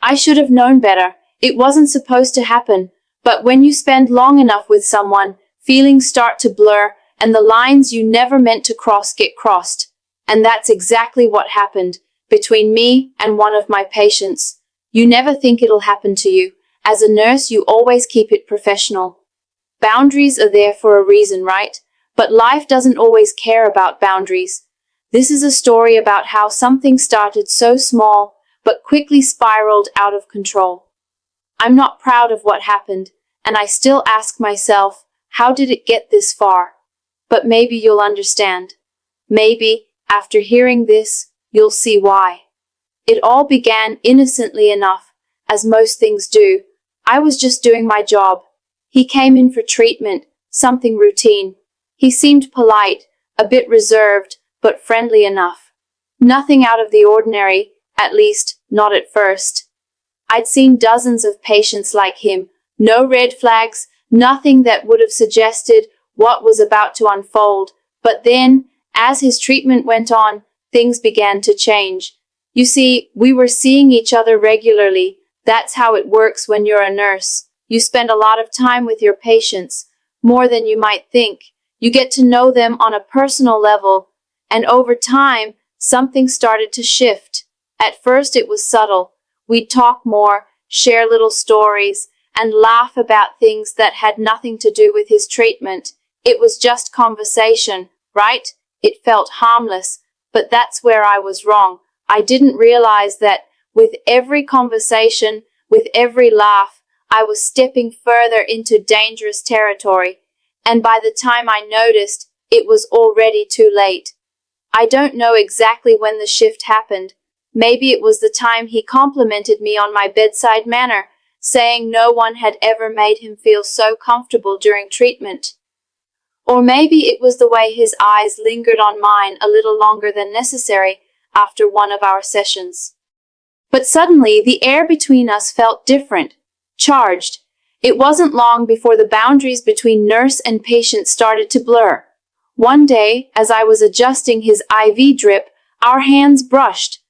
I should have known better. It wasn't supposed to happen. But when you spend long enough with someone, feelings start to blur, and the lines you never meant to cross get crossed. And that's exactly what happened between me and one of my patients. You never think it'll happen to you. As a nurse, you always keep it professional. Boundaries are there for a reason, right? But life doesn't always care about boundaries. This is a story about how something started so small, but quickly spiraled out of control. I'm not proud of what happened, and I still ask myself, how did it get this far? But maybe you'll understand. Maybe, after hearing this, you'll see why. It all began innocently enough, as most things do. I was just doing my job. He came in for treatment, something routine. He seemed polite, a bit reserved, but friendly enough. Nothing out of the ordinary, at least, not at first. I'd seen dozens of patients like him. No red flags, nothing that would have suggested what was about to unfold. But then, as his treatment went on, things began to change. You see, we were seeing each other regularly. That's how it works when you're a nurse. You spend a lot of time with your patients, more than you might think. You get to know them on a personal level, and over time, something started to shift. At first it was subtle. We'd talk more, share little stories, and laugh about things that had nothing to do with his treatment. It was just conversation, right? It felt harmless, but that's where I was wrong. I didn't realize that with every conversation, with every laugh, I was stepping further into dangerous territory. And by the time I noticed, it was already too late. I don't know exactly when the shift happened. Maybe it was the time he complimented me on my bedside manner, saying no one had ever made him feel so comfortable during treatment. Or maybe it was the way his eyes lingered on mine a little longer than necessary after one of our sessions. But suddenly, the air between us felt different, charged. It wasn't long before the boundaries between nurse and patient started to blur. One day, as I was adjusting his IV drip, our hands brushed.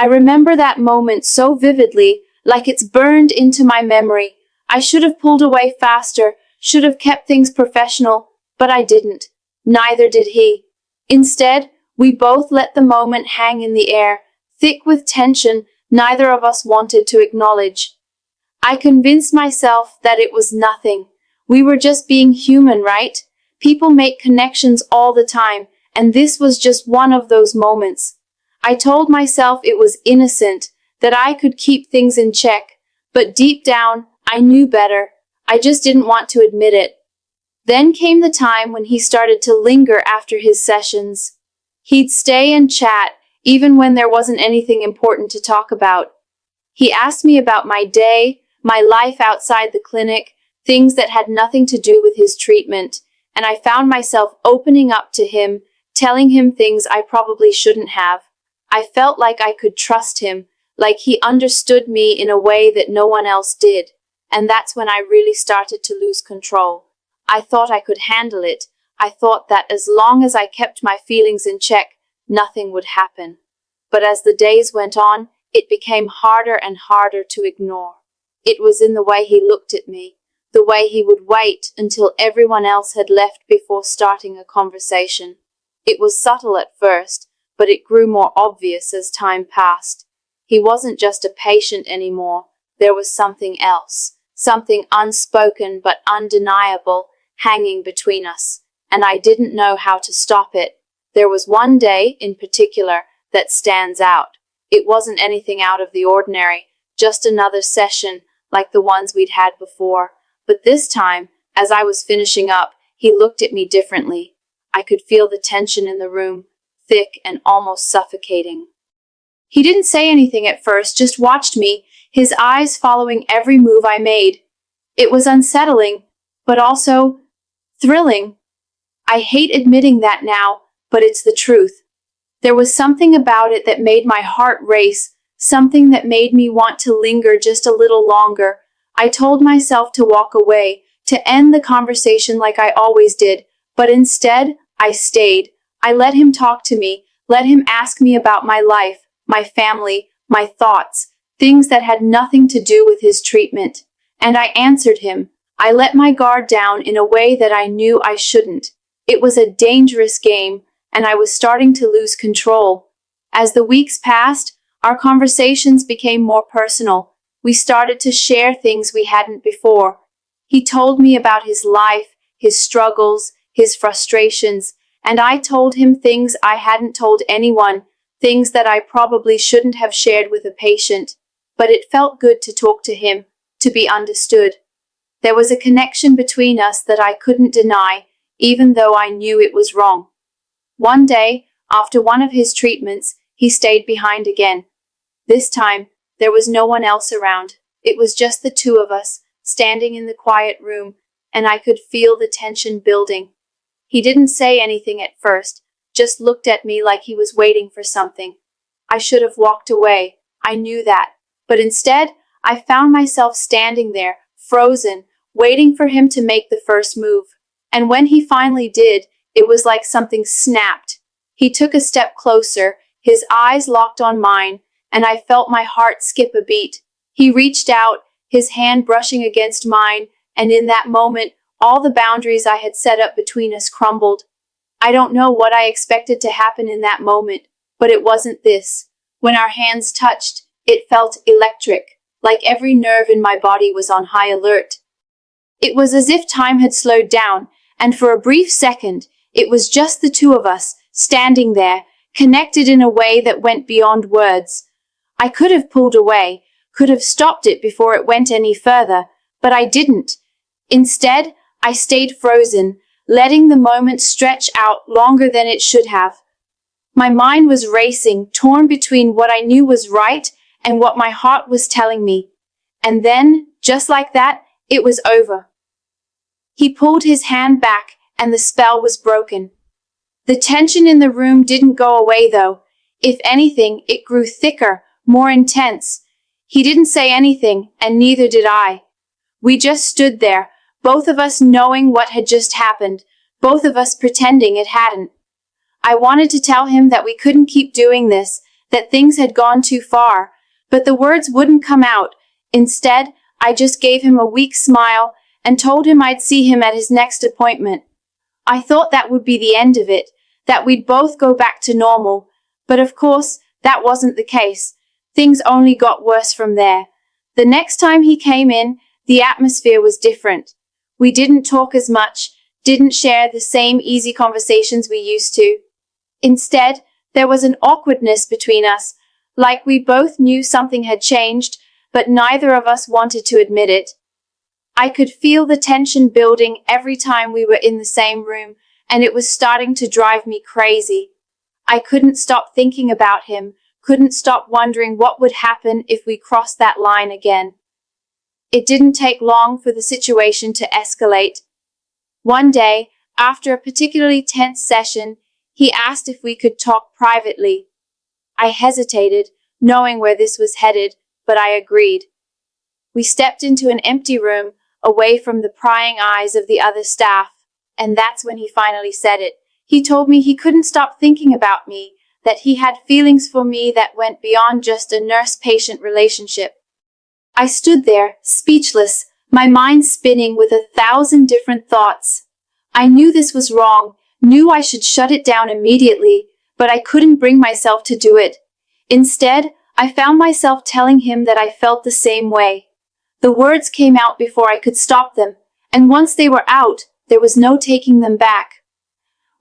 I remember that moment so vividly, like it's burned into my memory. I should have pulled away faster, should have kept things professional, but I didn't. Neither did he. Instead, we both let the moment hang in the air, thick with tension neither of us wanted to acknowledge. I convinced myself that it was nothing. We were just being human, right? People make connections all the time, and this was just one of those moments. I told myself it was innocent, that I could keep things in check, but deep down, I knew better. I just didn't want to admit it. Then came the time when he started to linger after his sessions. He'd stay and chat, even when there wasn't anything important to talk about. He asked me about my day, my life outside the clinic, things that had nothing to do with his treatment, and I found myself opening up to him, telling him things I probably shouldn't have. I felt like I could trust him, like he understood me in a way that no one else did, and that's when I really started to lose control. I thought I could handle it. I thought that as long as I kept my feelings in check, nothing would happen. But as the days went on, it became harder and harder to ignore. It was in the way he looked at me, the way he would wait until everyone else had left before starting a conversation. It was subtle at first, but it grew more obvious as time passed. He wasn't just a patient anymore. There was something else, something unspoken but undeniable, hanging between us, and I didn't know how to stop it. There was one day, in particular, that stands out. It wasn't anything out of the ordinary, just another session, like the ones we'd had before. But this time, as I was finishing up, he looked at me differently. I could feel the tension in the room, thick and almost suffocating. He didn't say anything at first, just watched me, his eyes following every move I made. It was unsettling, but also thrilling. I hate admitting that now, but it's the truth. There was something about it that made my heart race, something that made me want to linger just a little longer. I told myself to walk away, to end the conversation like I always did, but instead, I stayed. I let him talk to me, let him ask me about my life, my family, my thoughts. things that had nothing to do with his treatment. And I answered him. I let my guard down in a way that I knew I shouldn't. It was a dangerous game, and I was starting to lose control. As the weeks passed, our conversations became more personal. We started to share things we hadn't before. He told me about his life, his struggles, his frustrations, and I told him things I hadn't told anyone, things that I probably shouldn't have shared with a patient. But it felt good to talk to him, to be understood. There was a connection between us that I couldn't deny, even though I knew it was wrong. One day, after one of his treatments, he stayed behind again. This time, there was no one else around. It was just the two of us, standing in the quiet room, and I could feel the tension building. He didn't say anything at first, just looked at me like he was waiting for something. I should have walked away, I knew that. But instead, I found myself standing there, frozen, waiting for him to make the first move. And when he finally did, it was like something snapped. He took a step closer, his eyes locked on mine, and I felt my heart skip a beat. He reached out, his hand brushing against mine, and in that moment, all the boundaries I had set up between us crumbled. I don't know what I expected to happen in that moment, but it wasn't this. When our hands touched, it felt electric, like every nerve in my body was on high alert. It was as if time had slowed down, and for a brief second, it was just the two of us, standing there, connected in a way that went beyond words. I could have pulled away, could have stopped it before it went any further, but I didn't. Instead, I stayed frozen, letting the moment stretch out longer than it should have. My mind was racing, torn between what I knew was right and what my heart was telling me. And then, just like that, it was over. He pulled his hand back, and the spell was broken. The tension in the room didn't go away, though. If anything, it grew thicker, more intense. He didn't say anything, and neither did I. We just stood there, both of us knowing what had just happened, both of us pretending it hadn't. I wanted to tell him that we couldn't keep doing this, that things had gone too far, but the words wouldn't come out. Instead, I just gave him a weak smile and told him I'd see him at his next appointment. I thought that would be the end of it, that we'd both go back to normal, but of course, that wasn't the case. Things only got worse from there. The next time he came in, the atmosphere was different. We didn't talk as much, didn't share the same easy conversations we used to. Instead, there was an awkwardness between us, like we both knew something had changed, but neither of us wanted to admit it. I could feel the tension building every time we were in the same room, and it was starting to drive me crazy. I couldn't stop thinking about him, couldn't stop wondering what would happen if we crossed that line again. It didn't take long for the situation to escalate. One day, after a particularly tense session, he asked if we could talk privately. I hesitated, knowing where this was headed, but I agreed. We stepped into an empty room, away from the prying eyes of the other staff, and that's when he finally said it. He told me he couldn't stop thinking about me, that he had feelings for me that went beyond just a nurse-patient relationship. I stood there, speechless, my mind spinning with 1,000 different thoughts. I knew this was wrong, knew I should shut it down immediately, but I couldn't bring myself to do it. Instead, I found myself telling him that I felt the same way. The words came out before I could stop them, and once they were out, there was no taking them back.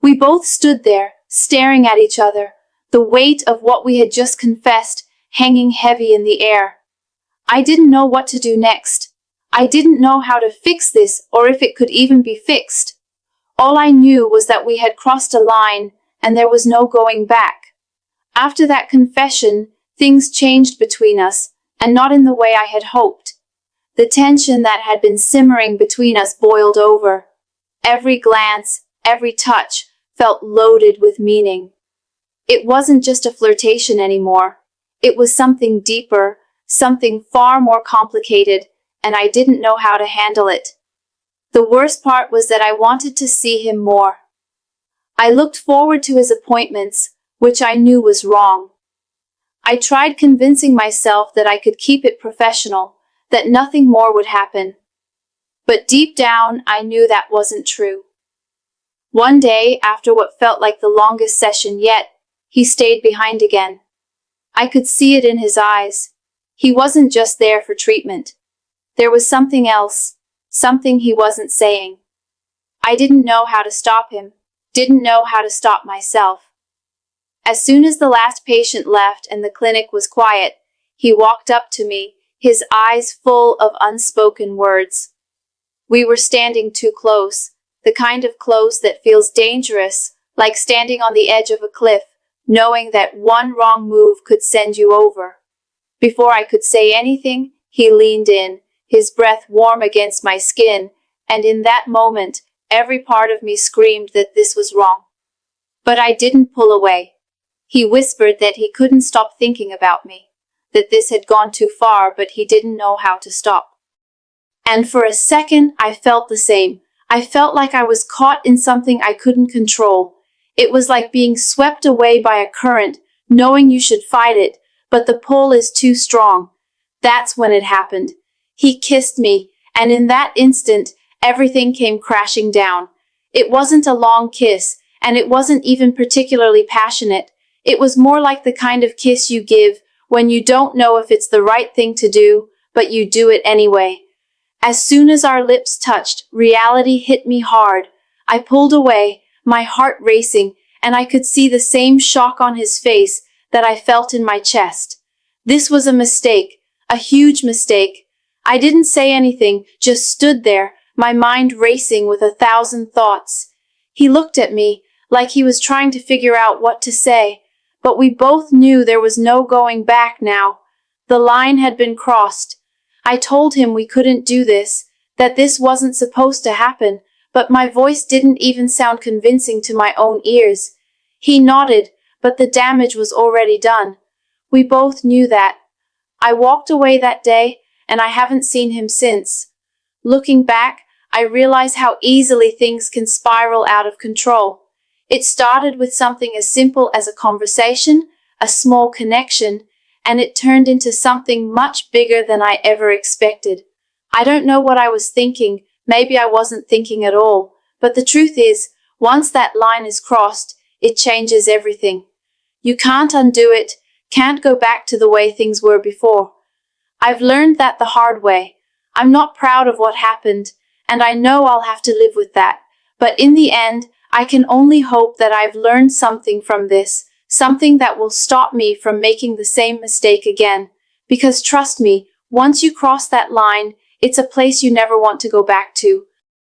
We both stood there, staring at each other, the weight of what we had just confessed hanging heavy in the air. I didn't know what to do next. I didn't know how to fix this or if it could even be fixed. All I knew was that we had crossed a line, and there was no going back. After that confession, things changed between us, and not in the way I had hoped. The tension that had been simmering between us boiled over. Every glance, every touch, felt loaded with meaning. It wasn't just a flirtation anymore. It was something deeper, something far more complicated, and I didn't know how to handle it. The worst part was that I wanted to see him more. I looked forward to his appointments, which I knew was wrong. I tried convincing myself that I could keep it professional, that nothing more would happen. But deep down, I knew that wasn't true. One day, after what felt like the longest session yet, he stayed behind again. I could see it in his eyes. He wasn't just there for treatment. There was something else, something he wasn't saying. I didn't know how to stop him, didn't know how to stop myself. As soon as the last patient left and the clinic was quiet, he walked up to me, his eyes full of unspoken words. We were standing too close, the kind of close that feels dangerous, like standing on the edge of a cliff, knowing that one wrong move could send you over. Before I could say anything, he leaned in, his breath warm against my skin, and in that moment, every part of me screamed that this was wrong. But I didn't pull away. He whispered that he couldn't stop thinking about me, that this had gone too far, but he didn't know how to stop. And for a second, I felt the same. I felt like I was caught in something I couldn't control. It was like being swept away by a current, knowing you should fight it, but the pull is too strong. That's when it happened. He kissed me, and in that instant, everything came crashing down. It wasn't a long kiss, and it wasn't even particularly passionate. It was more like the kind of kiss you give when you don't know if it's the right thing to do, but you do it anyway. As soon as our lips touched, reality hit me hard. I pulled away, my heart racing, and I could see the same shock on his face that I felt in my chest. This was a mistake, a huge mistake. I didn't say anything, just stood there, my mind racing with 1,000 thoughts. He looked at me, like he was trying to figure out what to say, but we both knew there was no going back now. The line had been crossed. I told him we couldn't do this, that this wasn't supposed to happen, but my voice didn't even sound convincing to my own ears. He nodded, but the damage was already done. We both knew that. I walked away that day, and I haven't seen him since. Looking back, I realize how easily things can spiral out of control. It started with something as simple as a conversation, a small connection, and it turned into something much bigger than I ever expected. I don't know what I was thinking, maybe I wasn't thinking at all, but the truth is, once that line is crossed, it changes everything. You can't undo it, can't go back to the way things were before. I've learned that the hard way. I'm not proud of what happened, and I know I'll have to live with that, but in the end, I can only hope that I've learned something from this, something that will stop me from making the same mistake again. Because trust me, once you cross that line, it's a place you never want to go back to.